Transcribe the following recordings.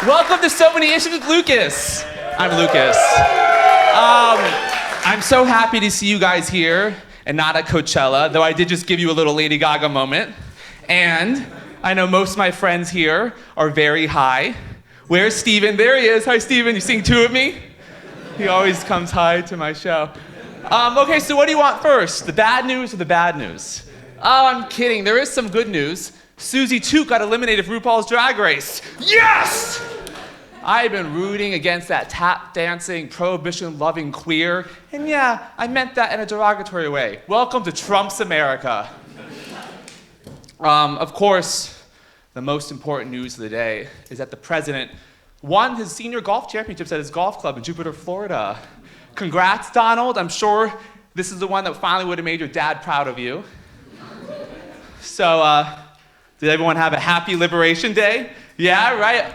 Welcome to So Many Issues with Lucas. I'm Lucas. I'm so happy to see you guys here and not at Coachella, though I did just give you a little Lady Gaga moment. And I know most of my friends here are very high. Where's Steven? There he is. Hi, Steven. You seeing two of me? He always comes high to my show. Okay, so what do you want first? The bad news or the bad news? Oh, I'm kidding. There is some good news. Susie Toot got eliminated from RuPaul's Drag Race. Yes! I've been rooting against that tap dancing, prohibition-loving queer, and yeah, I meant that in a derogatory way. Welcome to Trump's America. Of course, the most important news of the day is that the president won his senior golf championships at his golf club in Jupiter, Florida. Congrats, Donald. I'm sure this is the one that finally would have made your dad proud of you. So, did everyone have a happy Liberation Day? Yeah, right?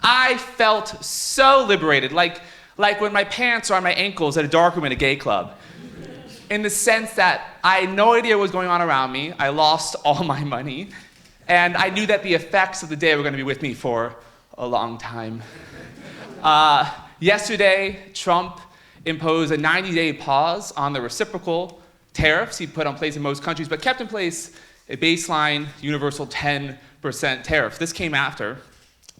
I felt so liberated, like when my pants are on my ankles at a darkroom in a gay club. In the sense that I had no idea what was going on around me, I lost all my money, and I knew that the effects of the day were going to be with me for a long time. Yesterday, Trump imposed a 90-day pause on the reciprocal tariffs he put in place in most countries, but kept in place a baseline universal 10% tariff. This came after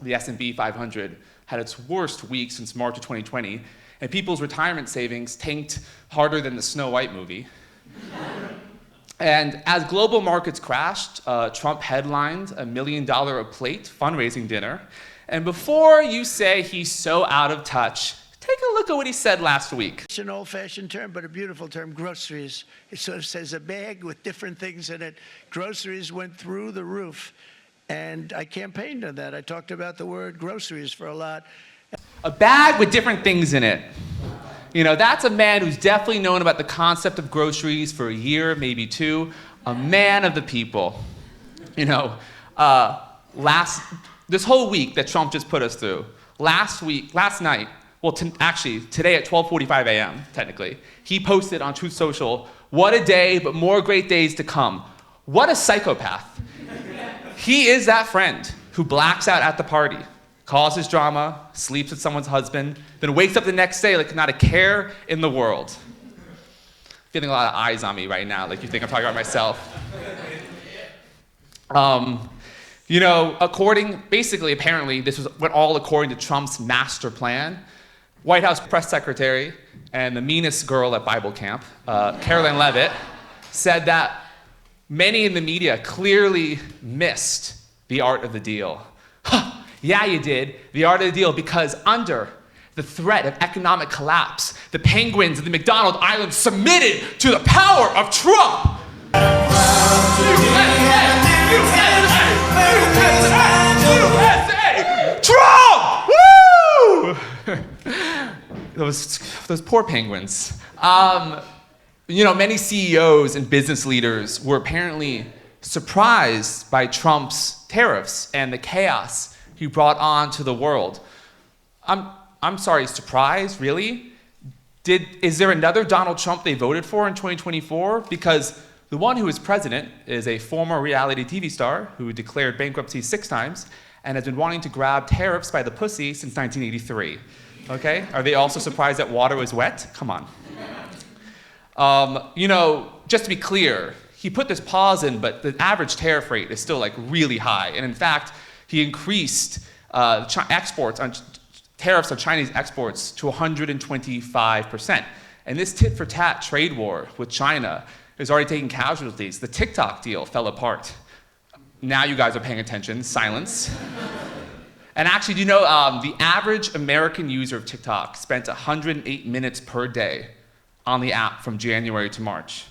the S&P 500 had its worst week since March of 2020, and people's retirement savings tanked harder than the Snow White movie. And as global markets crashed, Trump headlined a $1 million a plate fundraising dinner. And before you say he's so out of touch, take a look at what he said last week. It's an old-fashioned term, but a beautiful term, groceries. It sort of says a bag with different things in it. Groceries went through the roof, and I campaigned on that. I talked about the word groceries for a lot. A bag with different things in it. You know, that's a man who's definitely known about the concept of groceries for a year, maybe two. A man of the people. You know, this whole week that Trump just put us through, last night, well, actually, today at 12:45 a.m., technically, he posted on Truth Social, "What a day, but more great days to come." What a psychopath. He is that friend who blacks out at the party, causes drama, sleeps with someone's husband, then wakes up the next day like not a care in the world. Feeling a lot of eyes on me right now, like you think I'm talking about myself. You know, apparently, this was all according to Trump's master plan. White House press secretary and the meanest girl at Bible camp, Caroline Leavitt, said that many in the media clearly missed the art of the deal. Yeah, you did, the art of the deal, because under the threat of economic collapse, the penguins of the McDonald Islands submitted to the power of Trump. USA! Trump! Woo! Those poor penguins. You know, many CEOs and business leaders were apparently surprised by Trump's tariffs and the chaos he brought on to the world. I'm sorry, surprised? Really? Is there another Donald Trump they voted for in 2024? Because the one who is president is a former reality TV star who declared bankruptcy 6 times and has been wanting to grab tariffs by the pussy since 1983. Okay? Are they also surprised that water was wet? Come on. You know, just to be clear, he put this pause in, but the average tariff rate is still like really high. And in fact, he increased tariffs on Chinese exports to 125%. And this tit-for-tat trade war with China is already taking casualties. The TikTok deal fell apart. Now you guys are paying attention. Silence. And actually, do you know the average American user of TikTok spent 108 minutes per day on the app from January to March?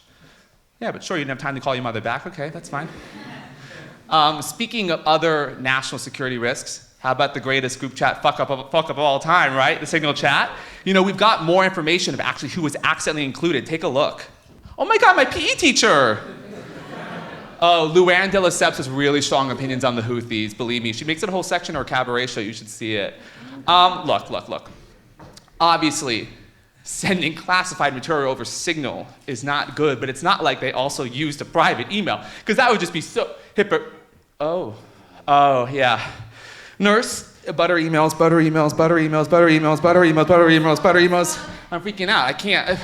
Yeah, but sure, you didn't have time to call your mother back. Okay, that's fine. Speaking of other national security risks, how about the greatest group chat fuck up of all time, right? The Signal chat. You know, we've got more information of actually who was accidentally included. Take a look. Oh my God, my PE teacher. Oh, Luann de Lesseps has really strong opinions on the Houthis, believe me. She makes it a whole section in her cabaret show, you should see it. Look. Obviously, sending classified material over Signal is not good, but it's not like they also used a private email, because that would just be so Oh, yeah. Nurse, Butter emails, butter emails, butter emails, butter emails, butter emails, butter emails, butter emails. I'm freaking out. I can't. Okay.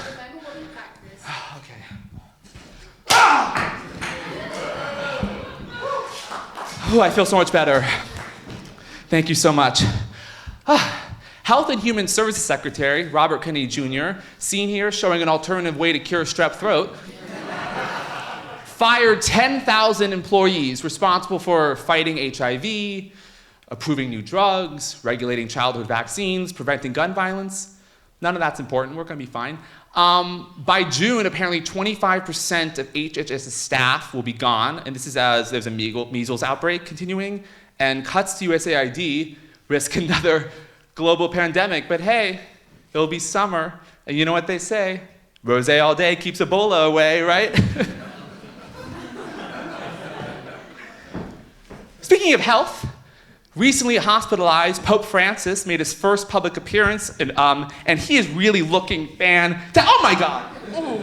Oh, I feel so much better. Thank you so much. Health and Human Services Secretary Robert Kennedy Jr., seen here showing an alternative way to cure strep throat, fired 10,000 employees responsible for fighting HIV, approving new drugs, regulating childhood vaccines, preventing gun violence. None of that's important. We're going to be fine. By June, apparently 25% of HHS's staff will be gone, and this is as there's a measles outbreak continuing, and cuts to USAID risk another global pandemic. But hey, it'll be summer, and you know what they say? Rosé all day keeps Ebola away, right? Speaking of health, recently hospitalized Pope Francis made his first public appearance, and he is really looking oh my God! Ooh.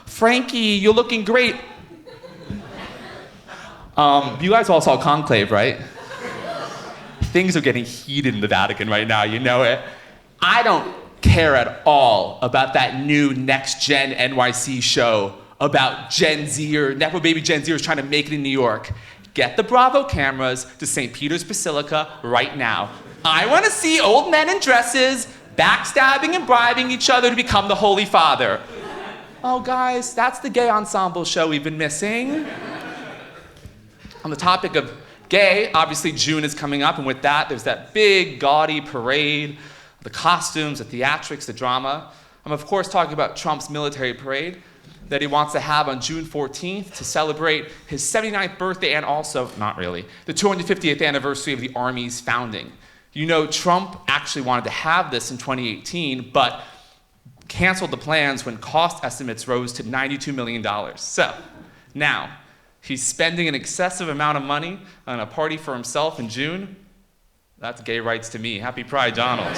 Frankie, you're looking great. You guys all saw Conclave, right? Things are getting heated in the Vatican right now, you know it. I don't care at all about that new Next Gen NYC show about Gen Z or Nepo baby Gen Zers trying to make it in New York. Get the Bravo cameras to St. Peter's Basilica right now. I want to see old men in dresses backstabbing and bribing each other to become the Holy Father. Oh, guys, that's the gay ensemble show we've been missing. On the topic of gay, obviously June is coming up, and with that, there's that big, gaudy parade, the costumes, the theatrics, the drama. I'm, of course, talking about Trump's military parade that he wants to have on June 14th to celebrate his 79th birthday and also, not really, the 250th anniversary of the Army's founding. You know, Trump actually wanted to have this in 2018, but canceled the plans when cost estimates rose to $92 million. So, now, he's spending an excessive amount of money on a party for himself in June. That's gay rights to me. Happy Pride, Donald.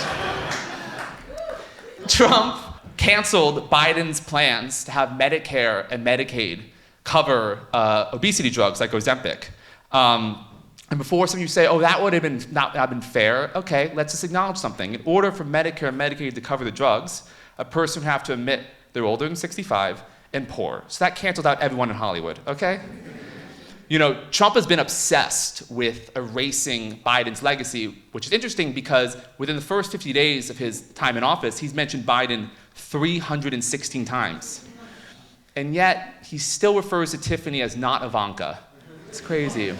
Trump canceled Biden's plans to have Medicare and Medicaid cover obesity drugs like Ozempic. And before some of you say, oh, that would have not been fair, okay, let's just acknowledge something. In order for Medicare and Medicaid to cover the drugs, a person would have to admit they're older than 65 and poor. So that canceled out everyone in Hollywood, okay? You know, Trump has been obsessed with erasing Biden's legacy, which is interesting because within the first 50 days of his time in office, he's mentioned Biden 316 times. And yet, he still refers to Tiffany as not Ivanka. It's crazy.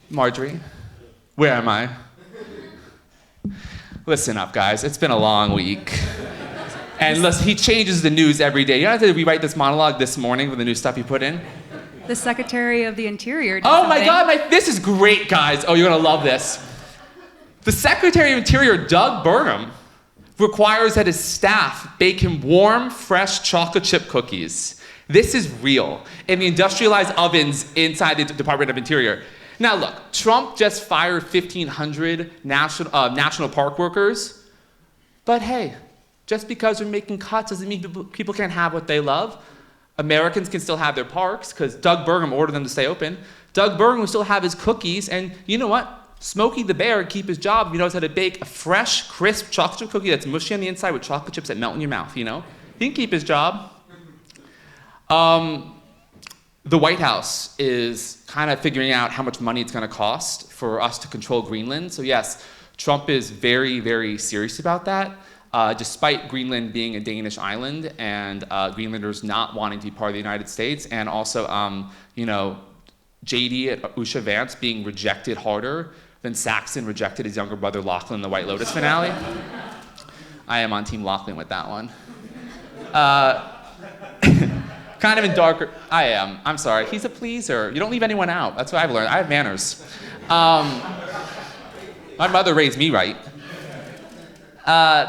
Marjorie, where am I? Listen up, guys. It's been a long week. And listen, he changes the news every day. You don't have to rewrite this monologue this morning with the new stuff you put in. The Secretary of the Interior did Oh my something. God, this is great, guys. Oh, you're gonna love this. The Secretary of Interior, Doug Burgum, requires that his staff bake him warm, fresh chocolate chip cookies. This is real. In the industrialized ovens inside the Department of Interior. Now look, Trump just fired 1,500 national park workers, but hey, just because they're making cuts doesn't mean people can't have what they love. Americans can still have their parks because Doug Burgum ordered them to stay open. Doug Burgum will still have his cookies, and you know what? Smokey the Bear would keep his job if he knows how to bake a fresh, crisp chocolate chip cookie that's mushy on the inside with chocolate chips that melt in your mouth, you know? He can keep his job. The White House is kind of figuring out how much money it's going to cost for us to control Greenland. So yes, Trump is very, very serious about that. Despite Greenland being a Danish island and Greenlanders not wanting to be part of the United States, and also, you know, JD at Usha Vance being rejected harder than Saxon rejected his younger brother Lachlan in the White Lotus finale. I am on Team Lachlan with that one. Kind of in darker, I am, I'm sorry. He's a pleaser. You don't leave anyone out. That's what I've learned. I have manners. My mother raised me right.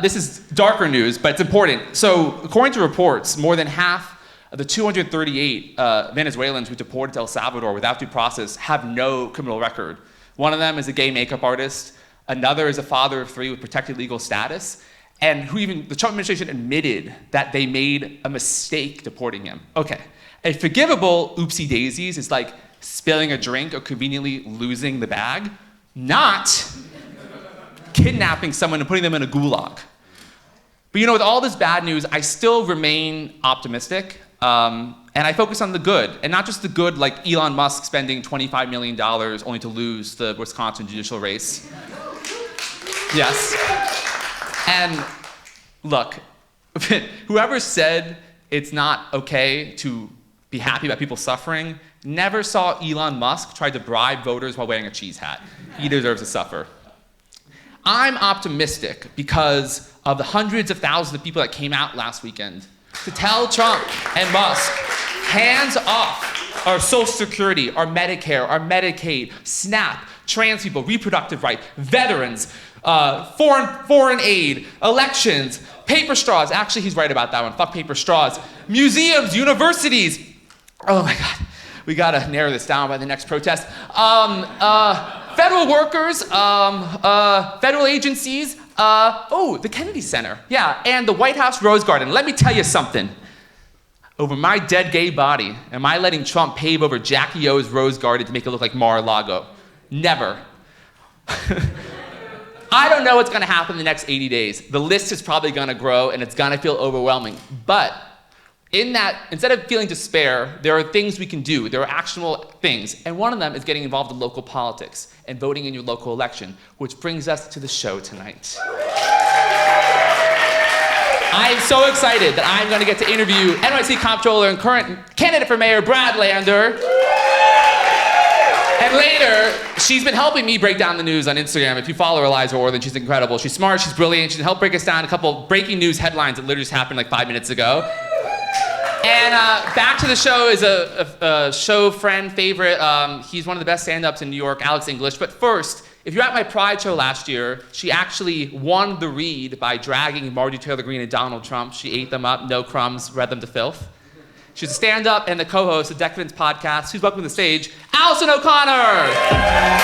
This is darker news, but it's important. So, according to reports, more than half of the 238 Venezuelans who deported to El Salvador without due process have no criminal record. One of them is a gay makeup artist. Another is a father of 3 with protected legal status. And who even, the Trump administration admitted that they made a mistake deporting him. Okay, a forgivable oopsie daisies is like spilling a drink or conveniently losing the bag, not kidnapping someone and putting them in a gulag. But with all this bad news, I still remain optimistic, and I focus on the good, and not just the good like Elon Musk spending $25 million only to lose the Wisconsin judicial race. Yes. And look, whoever said it's not okay to be happy about people suffering never saw Elon Musk try to bribe voters while wearing a cheese hat. He deserves to suffer. I'm optimistic because of the hundreds of thousands of people that came out last weekend to tell Trump and Musk, hands off our Social Security, our Medicare, our Medicaid, SNAP, trans people, reproductive rights, veterans, foreign aid, elections, paper straws. Actually, he's right about that one. Fuck paper straws. Museums, universities. Oh my God. We gotta narrow this down by the next protest. Federal workers, federal agencies, the Kennedy Center. Yeah, and the White House Rose Garden. Let me tell you something. Over my dead gay body, am I letting Trump pave over Jackie O's Rose Garden to make it look like Mar-a-Lago? Never. I don't know what's gonna happen in the next 80 days. The list is probably gonna grow and it's gonna feel overwhelming. But in that, instead of feeling despair, there are things we can do. There are actionable things. And one of them is getting involved in local politics and voting in your local election, which brings us to the show tonight. I am so excited that I'm going to get to interview NYC Comptroller and current candidate for mayor, Brad Lander. And later, she's been helping me break down the news on Instagram. If you follow Eliza Orthan, she's incredible. She's smart, she's brilliant. She can help break us down a couple breaking news headlines that literally just happened like 5 minutes ago. And back to the show is a show friend, favorite. He's one of the best stand-ups in New York, Alex English. But first, if you're at my Pride show last year, she actually won the read by dragging Marjorie Taylor Greene and Donald Trump. She ate them up, no crumbs, read them to filth. She's a stand-up and the co-host of Decadence podcast. Please welcome to the stage, Allison O'Connor.